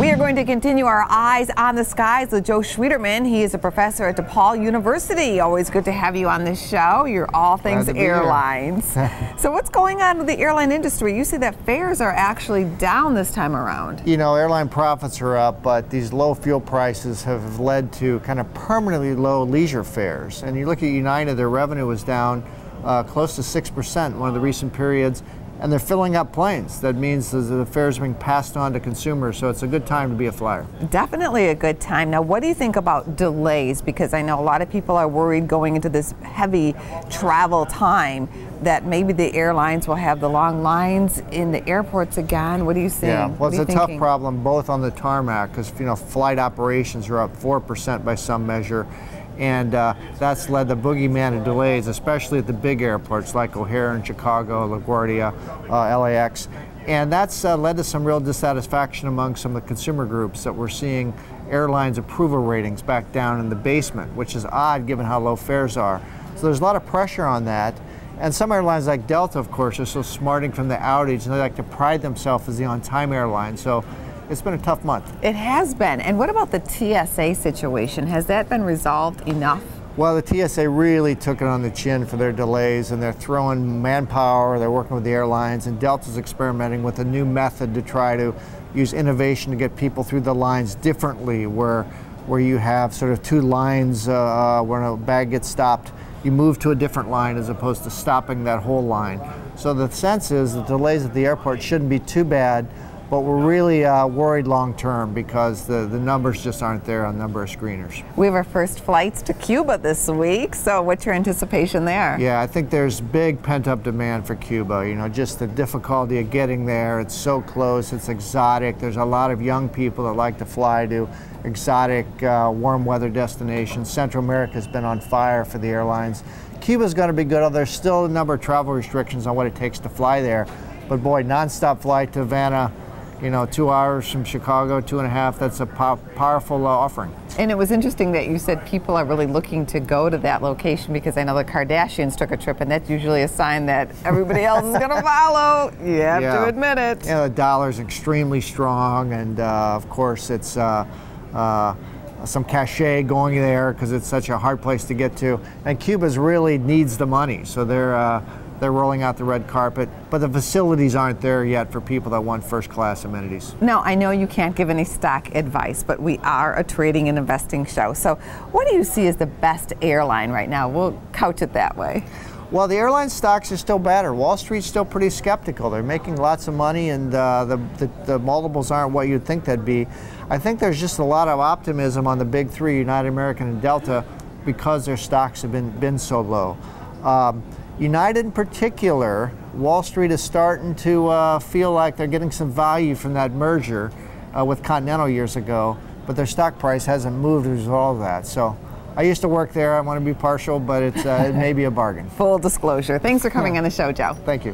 We are going to continue our eyes on the skies with Joe Scheweiterman. He is a professor at DePaul University. Always good to have you on this show. You're all things airlines. So what's going on with the airline industry? You see that fares are actually down this time around. You know, airline profits are up, but these low fuel prices have led to kind of permanently low leisure fares. And you look at United, their revenue was down close to 6% in one of the recent periods. And they're filling up planes. That means the fares are being passed on to consumers, so it's a good time to be a flyer. Definitely a good time. Now, what do you think about delays? Because I know a lot of people are worried going into this heavy travel time that maybe the airlines will have the long lines in the airports again. What do you think? Yeah, well, it's a tough problem both on the tarmac because, you know, flight operations are up 4% by some measure. And that's led the boogeyman of delays, especially at the big airports like O'Hare in Chicago, LaGuardia, LAX. And that's led to some real dissatisfaction among some of the consumer groups that we're seeing airlines' approval ratings back down in the basement, which is odd given how low fares are. So there's a lot of pressure on that. And some airlines like Delta, of course, are so smarting from the outage, and they like to pride themselves as the on-time airline. So it's been a tough month. It has been. And what about the TSA situation? Has that been resolved enough? Well, the TSA really took it on the chin for their delays, and they're throwing manpower, they're working with the airlines, and Delta's experimenting with a new method to try to use innovation to get people through the lines differently, where you have sort of two lines when a bag gets stopped, you move to a different line as opposed to stopping that whole line. So the sense is the delays at the airport shouldn't be too bad, but we're really worried long term because the numbers just aren't there on the number of screeners. We have our first flights to Cuba this week, so what's your anticipation there? Yeah, I think there's big pent-up demand for Cuba. You know, just the difficulty of getting there. It's so close, it's exotic. There's a lot of young people that like to fly to exotic warm weather destinations. Central America has been on fire for the airlines. Cuba's going to be good, although there's still a number of travel restrictions on what it takes to fly there. But boy, nonstop flight to Havana, you know, 2 hours from Chicago, 2.5, that's a powerful offering. And it was interesting that you said people are really looking to go to that location because I know the Kardashians took a trip, and that's usually a sign that everybody else is going to follow. You have to admit it. Yeah, the dollar's extremely strong, and of course it's some cachet going there because it's such a hard place to get to. And Cuba really needs the money, so they're rolling out the red carpet, but the facilities aren't there yet for people that want first-class amenities. Now, I know you can't give any stock advice, but we are a trading and investing show. So what do you see as the best airline right now? We'll couch it that way. Well, the airline stocks are still better. Wall Street's still pretty skeptical. They're making lots of money, and the multiples aren't what you'd think they'd be. I think there's just a lot of optimism on the big three, United, American, and Delta, because their stocks have been so low. United in particular, Wall Street is starting to feel like they're getting some value from that merger with Continental years ago, but their stock price hasn't moved as a result of that. So I used to work there. I want to be partial, but it may be a bargain. Full disclosure. Thanks for coming on the show, Joe. Thank you.